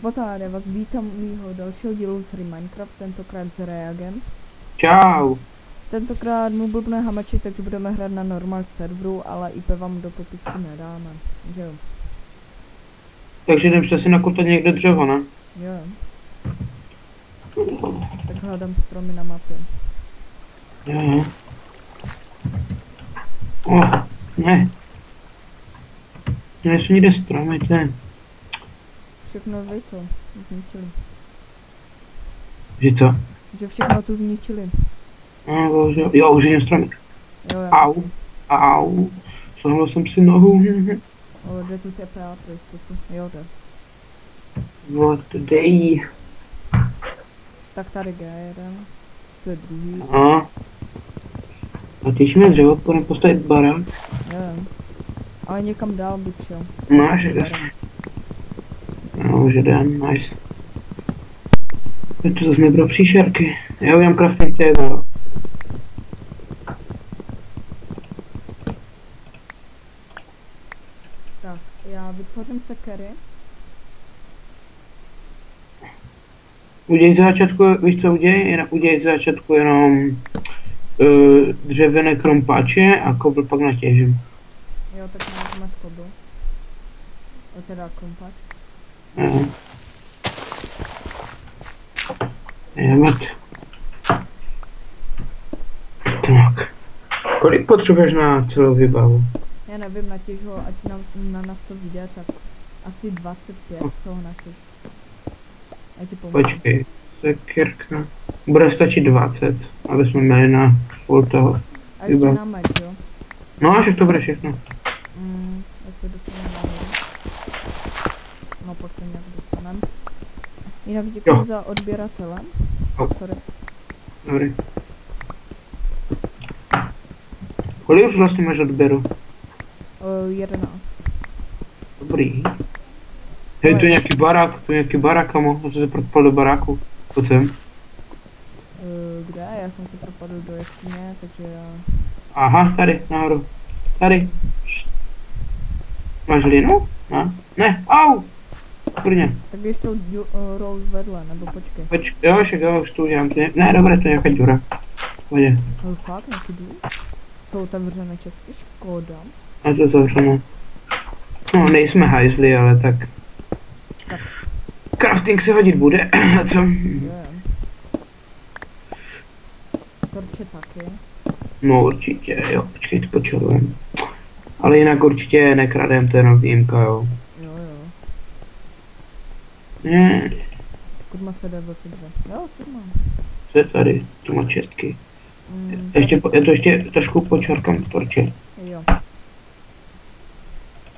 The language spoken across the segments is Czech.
Poznáde vás, vítám u mýho dalšího dílu z hry Minecraft, tentokrát z Reagent. Čau. Tentokrát mu blbne hamači, takže budeme hrát na normal serveru, ale IP vám do popisku nedáme, že jo? Takže jdem si nakotat někde dřevo, ne? Jo. Tak hledám stromy na mapě. Jo. Ne. Nejsou nikde stromy, to je. Všechno vy to zničili. Že co? Že všechno tu zničili. Bože. Jo, už jen stromy. Jo, jo. Au. Zlomil jsem si nohu. O, jde tu TPA pro jistotu. Jo, jde. What day? Tak tady G1. To je druhý. A když mi dřevo, půjdeme postavit barák. Jo. Ale někam dál bych šel. Máš, jasně. No, už jdem, nice. To zase nebral příšerky. Já udělám crafting table. Tak, já vytvořím sekery. Uděj z začátku, víš co uděj? Uděj z začátku jenom dřevěné krompáče a kobl pak natěžím. Jo, tak máš kobl. O, teda kompač. Jemet. Tak. Kolik potřebuješ na celou výbavu? Já nevím, natěž ho, ať na nás to vyjde, tak asi 25 toho natěž. Já ti pomůžu. Počkej, sekirka. Bude stačit 20, aby jsme měli na full toho. A ještě na meč, jo? No a že to bude všechno. Jak se dostaneme na hru. No pak se nějak dostaneme. Jinak děkuji za odběratele. Sorry. Dobrý. Kolik už vlastně máš odběru? 11. Dobrý. Hej, tu je nějaký barák, kamo. Já jsem se propadl do baráku. Pojď sem. Kde? Já jsem se propadl do jeskyně, takže já... Aha, tady, nahoru. Tady. Máš hlinu? Ne, au! Kurně. Tak běž to roll vedle, nebo počkej. Jo, však jo, už to udělám. Ne, dobré, to je nějaká děura. Pojď. Ale fakt, nějaký důl? Jsou otevřené česky, škoda. A to zavřeme. No, nejsme hajzli, ale tak. Crafting se hodit bude, a co? Torče taky. No určitě, jo, počkej, to počarujem. Ale jinak určitě nekradem, to je jenom výjimka, jo. Jo. Ne. Kurma se jde 22. Jo, kurma. Co je tady? Tu má čestky. Já to ještě trošku počarkám torče. Jo.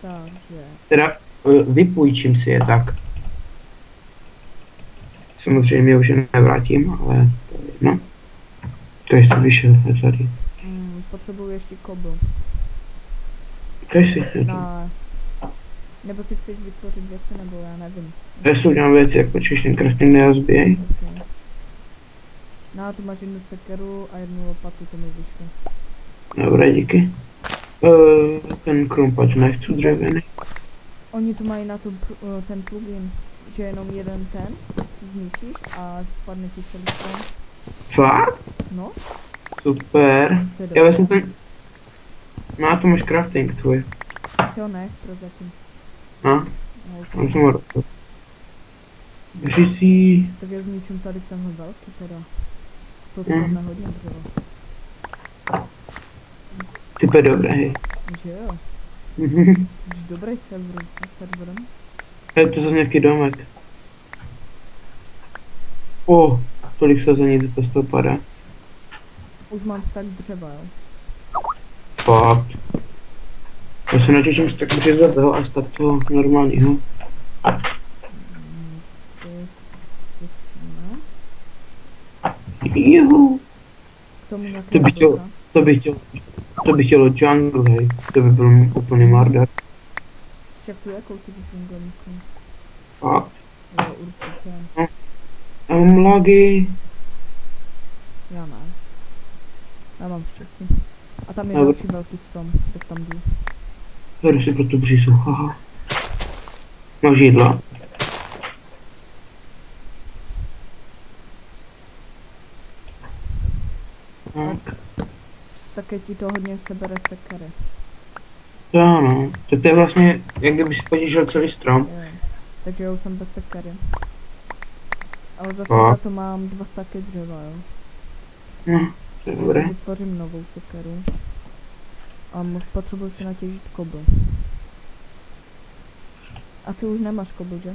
Takže... Teda vypůjčím si je tak. Samozřejmě už je nevrátím, ale to je jedno. To jsem vyšel, je tady. Potřebuji ještě kobl. To si. Nebo si chceš vytvořit věci, nebo já nevím. Já si udělám věci, jak počkeš ten crafting nerozbíjej. Okay. No, tu máš jednu sekeru a jednu lopatu, to mi vyšlo. Dobré, díky. Ten krompač nechci dřevěný. Oni tu mají na to ten plugin, že jenom jeden ten zničíš a spadne ti celý strom. Fakt? No. Super. Já jsem ten... No a to máš crafting tvůj. Asi ho nech prozatím. No. Tam jsem ho dostal. Ježi si... Tak já zničím tady tenhle velký teda. To spadne hodně dřevo. Typ je dobrý. Že jo. Jsi dobrý serverem. Je to zase nějaký domek. Tolik sazení to z toho padá. Už mám stack dřeva, jo. Fakt. Já se natěším stack dřeva a stack toho normálního. Juhu. To by chtělo jungle, hej. To by byl úplně mardar. Však tu je kousek jungle, myslím. Fakt. Jo, určitě. Já mám lagy. Já ne. Já mám štěstí. A tam je další velký strom, tak tam jdu. Hledu si pro tu břízu, haha. Máš jídla? Tak. Také ti to hodně sebere sekery. To ano. Tak to je vlastně, jak kdyby si potížil celý strom. Jo. Takže já už jsem bez sekery. Ale zase A? za to mám 2 staky dřeva, jo. No, to je Já dobré. si vytvořím novou sekeru. A potřebuji si natěžit kobl. Asi už nemáš kobl, že?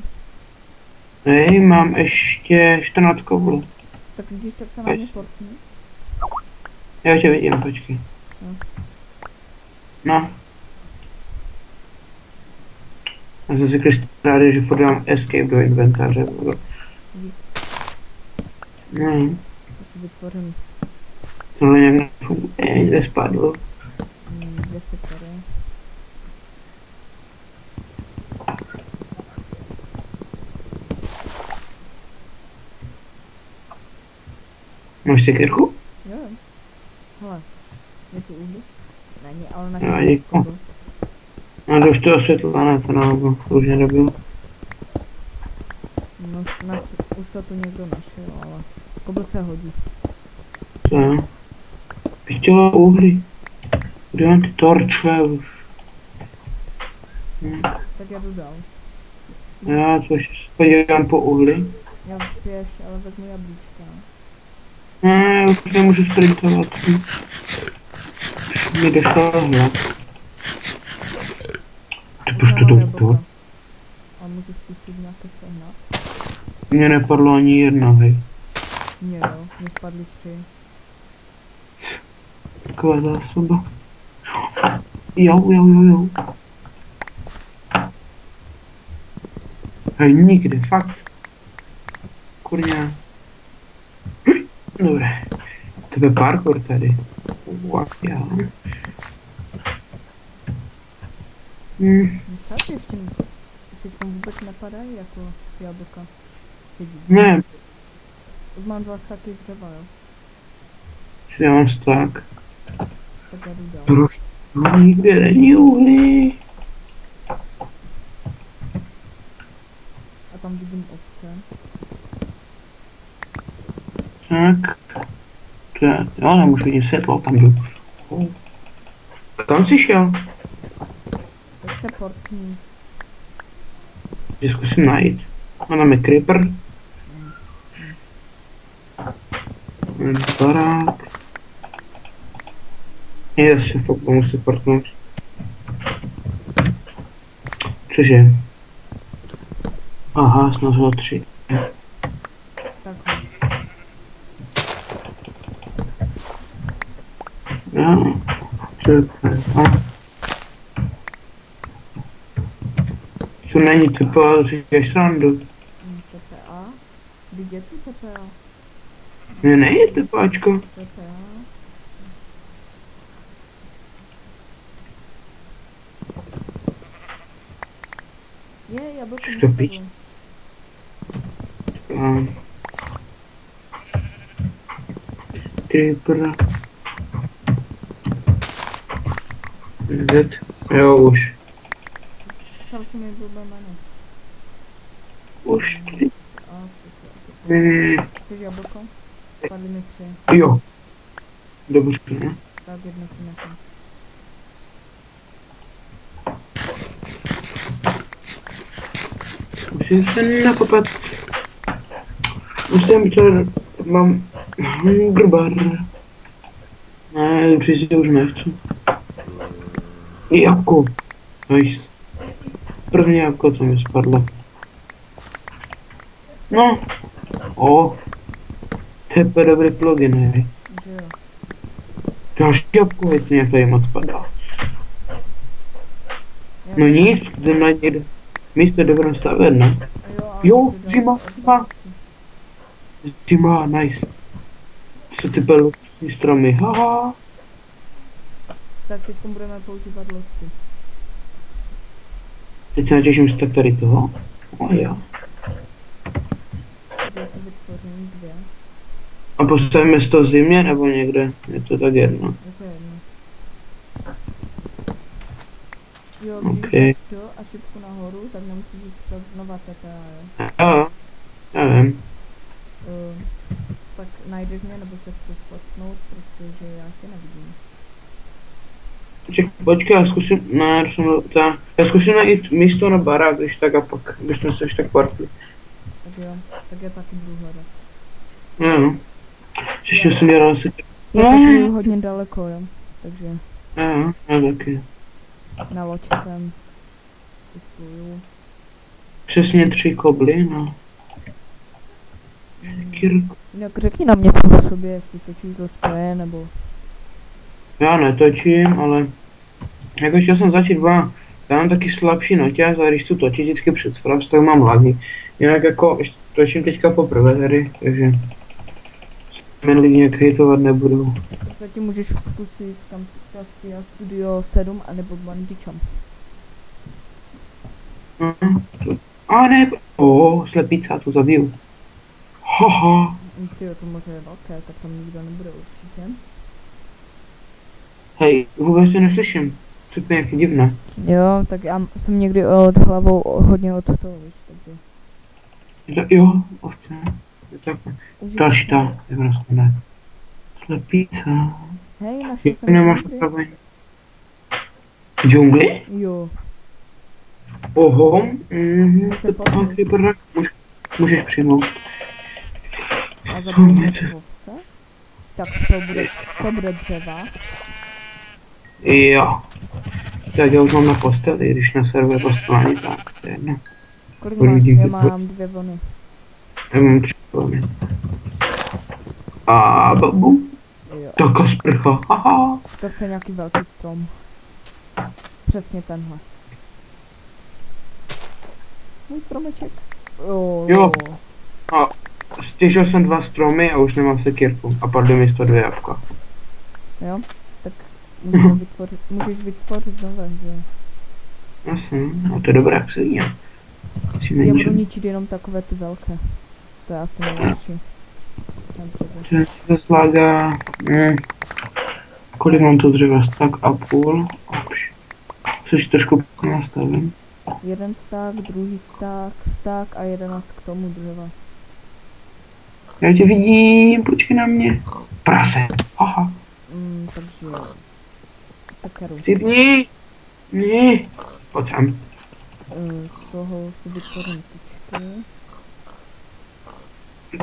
Hej, mám ještě 14 koblů. Tak když tak se na mě portni. Já tě vidím, počkej. No. No. Já jsem si krystáli, že furt dám escape do inventáře. Dík. No, Já si vytvořím tohle nějak nefunguje, někde spadlo. 2 sekery. Máš sekérku? Jo. Hele, je tu uhlí? Není, ale na Jo, děkuji. kobl. No to už to osvětlo, ne, to no, to už nedobil. No, už to tu někdo našel, ale kobl se hodí. Co jo? Pišťová uhlí. Kde mám ty torčové už? Tak já jdu dál. Já to ještě se podívám po uhlí. Já běž, ale vezmu jablíčka. Ne, už nemůžu sprintovat. Už mi došla hlad. Ty proč to to? A můžu zkusit nějaké sehnat? Mně nepadlo ani jedno, hej. Mně jo, mě spadly 3. Taková zásoba. Jo. Hej, nikdy, fakt. Kurňa. Dobré. Tebe parkour tady. What, já. Fakt ještě mi si tam vůbec nepadají jako jablka. Ne, Už mám 2 staky dřeva, jo. já mám stak. Tak já jdu dál. Proč to nikde není uhlí? A tam vidím ovce. Tak. Jo, nemůžu vidět světlo, tam jdu. Kam jsi šel? Tak se portní. Že zkusím najít. A tam je creeper. Barák. Já si fakt musím portnout. Cože? Aha, snad bylo 3. Tak Jo. Co není TPA, říkáš srandu. TPA? Vždyť je tu TPA. Ne, není TPAčko. TPA. Je, jablko mi To píš? spadlo. Creeper. Z. Jo, už. Psal si mi blbé jméno. Už. A, super. Chceš jablko? Spadly mi 3. Jo. Dobře, ne? Tak jedno si nechám. Musím se nakopat. Mám grbar. Ne, přijde už nechci. Jabko. Nice. První jabko, co mi spadlo. No. To je dobrý plugin, hej. Že jo. Další jabko, věc mě tady moc padá. Já No nic, jdem na někde. Místo dobrém stavět, ne? ale Jo, ty zima, dal- zima. Zima, nice. Co ty peluční stromy, haha. Tak teď budeme používat loďky. Teď se natěším z tak tady toho. O jo. Já si vytvořím 2. A postavíme z toho zimě nebo někde? Je to tak jedno. Je to jedno. Jo, když Ok. jdeš to a šipku nahoru, tak nemusíš jít psat znova TPA, jo. Jo, já vím. Tak najdeš mě, nebo se chceš spotnout, prostě protože já tě nevidím. Počkej, já zkusím, ne, já zkusím najít místo na barák, když tak a pak, bychom se ještě tak partli. Tak jo, tak je taky budu hledat. Jo. Ještě jsem dělal asi... Já taky hodně daleko, jo, takže Jo, já taky. na loď jsem vyspluju. Přesně 3 kobly, no. Kirku. Jak řekni nám něco o sobě, jestli točíš do spoje, nebo... Já netočím, ale... Jako chtěl jsem začít, já mám taky slabší noťaz a když tu točit vždycky před fras, tak mám lagi. Jinak jako, točím teďka poprvé tady, takže... Mě lidi nějak hejtovat nebudou. Zatím můžeš zkusit Camtasia Studio 7 anebo Bungee Jump. A ne, slepica, tu zabiju. Haha. Tyjo, to možná je velké, tak tam nikdo nebude určitě. Hej, vůbec to neslyším. Co to je nějaký divné. Jo, tak já jsem někdy od hlavou hodně od toho, víš, takže... Jo, ovce. Tak, Užij další si. ta, je prostě ne. Slepice. Hej, našel Jak jsem nemáš džungli. nastavení? Džungli? Jo, Oho, Se to podívej. taky brak. Můžeš přijmout. a zabijeme ovce. Tak to bude dřeva. Jo. Tak já už mám na posteli, když na server postelání, tak to je jedno. Kolik Kolik máš? lidí Já to- mám 2 vlny. Já mám 3 vlny. A babu, Jo. taká sprcha, haha. To chce nějaký velký strom. Přesně tenhle. Můj stromeček. Jo. Stěžil jsem 2 stromy a už nemám sekírku. A padly mi 102 jabka. Jo, tak můžeš vytvořit nové, že jo. Jasně, no to je dobré, jak se ví. Musíme Já budu ničem. ničit jenom takové ty velké. To je asi nejlepší. To se zlága... Kolik mám to dřeva? Stack a půl. Což trošku nastavím. Jeden stack, druhý stack a 11 k tomu dřeva. Já tě vidím, počkej na mě. Prase, aha. Takže... Sekeru. Stipni. Ne. Pojď sem. Z toho si vytvořím tyčky.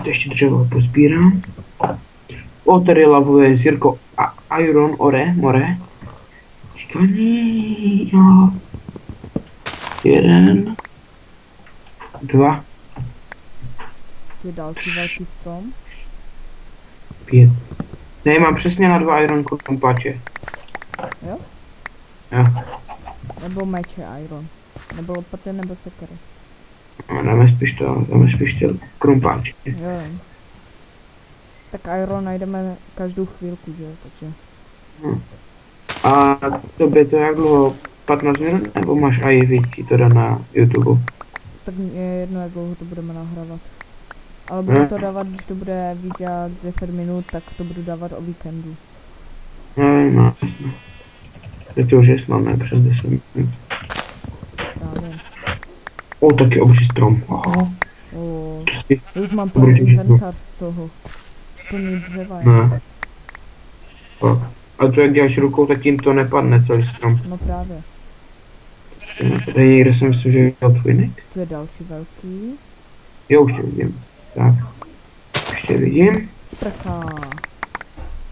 To ještě dřevo pozbírám. O, tady lavuje Zirko a Iron Ore, more. Čekaní, jo. 1, 2, Je další velký strom. 5. Ne, mám přesně na 2 Iron kompače. Jo? Jo. Nebo meče iron. Nebo lopaty, nebo sekery. A dáme spíš ty krumpáče. Jo. Tak iron najdeme každou chvílku, že jo, takže... A tobě to jak dlouho? 15 minut? Nebo máš i víc to dá na YouTube? Tak je jedno, jak dlouho to budeme nahrávat. Ale budu to dávat, když to bude víc jak 10 minut, tak to budu dávat o víkendu. No, jasně. Teď to už je snadné přes 10 minut. Právě. O, taky obří strom. Aha. O, Ty- já už mám Dobrý plný den. inventář z toho. Plný dřeva, jo. Ne. Fakt. A to jak děláš rukou, tak jim to nepadne celý strom. No právě. Tady někde jsem myslím, že je tvůj nick. Tu je další velký. Jo, už tě vidím. Tak. Ještě vidím. Prcha.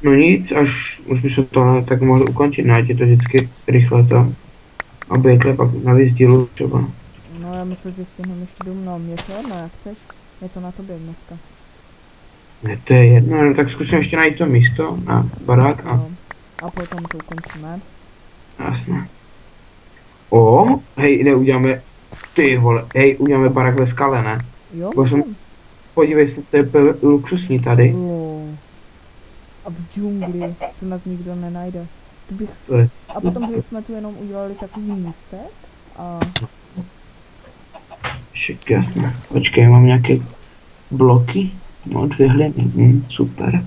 No nic, až už by se to tak mohli ukončit, ne, ať je to vždycky rychle to. Aby je pak navíc dílu třeba. No já myslím, že stihneme ještě dům, no mě to jedno, jak chceš. Je to na tobě dneska. Ne, to je jedno, no, tak zkusím ještě najít to místo na barák a No. A potom to ukončíme. jasně. O, hej, neuděláme, ty vole, hej, uděláme barák ve skale, ne? Jo? Bo jsem- Podívej se, to je luxusní tady. Jo. A v džungli, tu nás nikdo nenajde. Tu bych... To je, A potom bychom tu jenom udělali takový místek a... však jasně. Počkej, mám nějaké bloky? No, 2 hliny, super.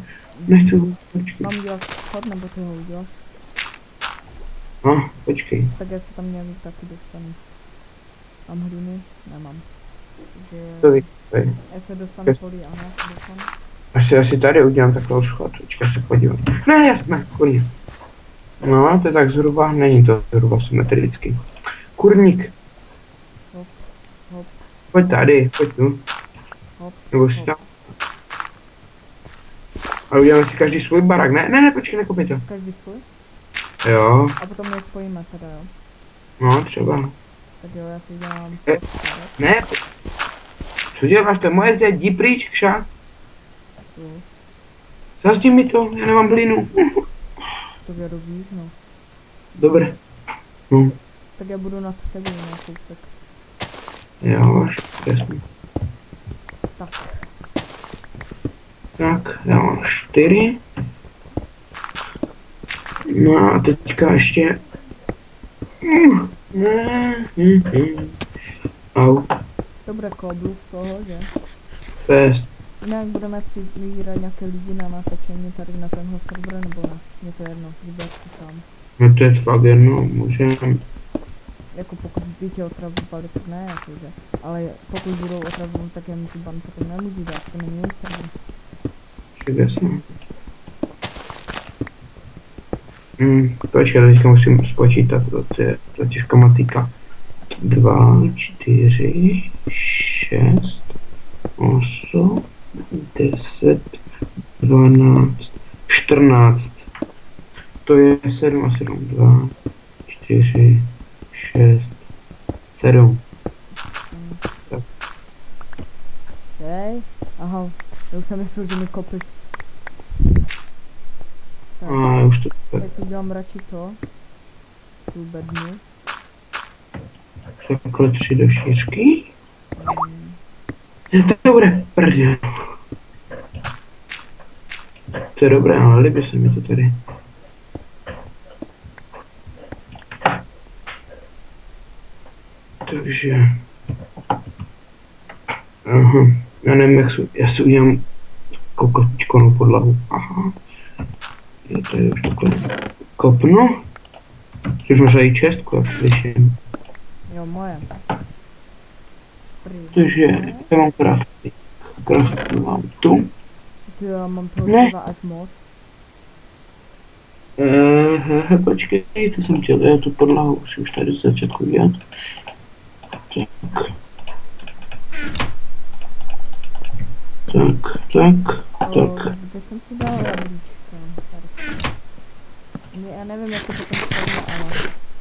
Nechci, počkej. Mám dělat schod, nebo ty ho uděláš? No, počkej. Tak já se tam nějak taky dostanu. Mám hlíny? Nemám. Takže... To víš, to je. Já se dostanu polí, ano, já se dostanu. Asi tady udělám takovou schod, počkej se podívám. Ne, jasné, kurník. No, to je tak zhruba, není to zhruba symetrický. Kurník. Hop, hop, Pojď tady, pojď tu. hop, Nebo si hop. tam. A uděláme si každý svůj barák. Ne, počkej, nekopej to. Každý svůj? Jo, A potom je spojíme teda, jo. no třeba. Tak jo, já si dělám Eh. Ne, co děláš, to je moje zeď, jdi pryč, kša. tu. Zazdi mi to, já nemám plynu. To já dovíš, no. Dobré. No, Tak já budu nad tebou na kousek. jo, jasný. Tak. Tak, já mám 4. No a teďka ještě... Au, Dobré koblu z toho, že? fest. Jinak budeme přibírat nějaké lidi na natáčení tady na tenhle server, nebo ne? Mně to je jedno, vybrat si sám. No to je fakt jedno, můžeme. Jako pokud by tě otravovali, tak ne, jakože. Ale pokud budou otravovat, tak já mi tu ban potom nemůžu dát, to není můj server. Jasně. Počkej, teďka musím spočítat, to je těžká matika. 2, 4, 6, 8, 10, 12, 14. To je 7 a 7. 2, 4, 6, 7. Tak. Hej, aha, já už jsem myslel, že mi kopy. Tak, A už to tak. teď si udělám radši to. Tu bednu. Takhle 3 do šířky. Mm, To bude prdě. To je dobré, ale líbí se mi to tady. Takže... Aha, já nevím, já si udělám kokočkonou podlahu. Aha. Je tady už takhle kopnu. Už možná i čestku, jak slyším. jo, moje. Takže já mám crafting. Crafting mám tu. Ty já mám toho Ne. třeba až moc. Počkej, to jsem chtěl, já tu podlahu si už tady z začátku dělat. Tak. Kde jsem si dal jablíčka? Tady. Já nevím, jak to potom stavíme, ale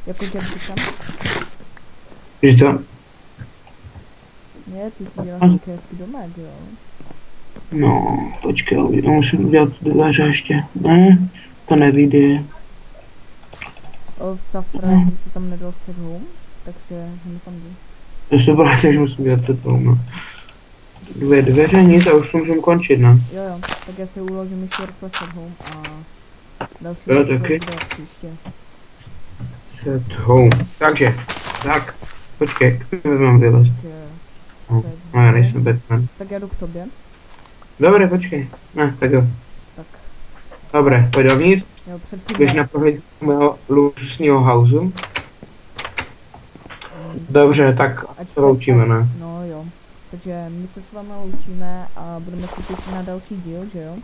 jako jak říkám. Víš to? Ne, ty si děláš nějaký hezký domek, jo? No, počkej, já musím udělat dveře ještě. Ne, to nevyjde. V Safra jsem si tam nedal set home, takže mi tam jdu. To se vrátím, že musím dělat to no. 2 dveře, nic a už to můžeme končit, ne? Jo, tak já si uložím ještě rychle set home a další Jo, věc taky. bude příště. Set home. Takže, tak, počkej, kde mám vylez? Tak, No, já nejsem Batman. tak já jdu k tobě. Dobré, počkej. Ne, tak jo. Tak, Dobré, pojď dovnitř. jo, Běž na pohled mého luxusního hausu. Dobře, tak Ať se loučíme, ne? No jo. Takže my se s vámi loučíme a budeme se těšit na další díl, že jo?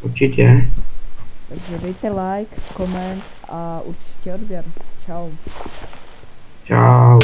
Určitě. Takže dejte like, koment a určitě odběr. Čau. Čau.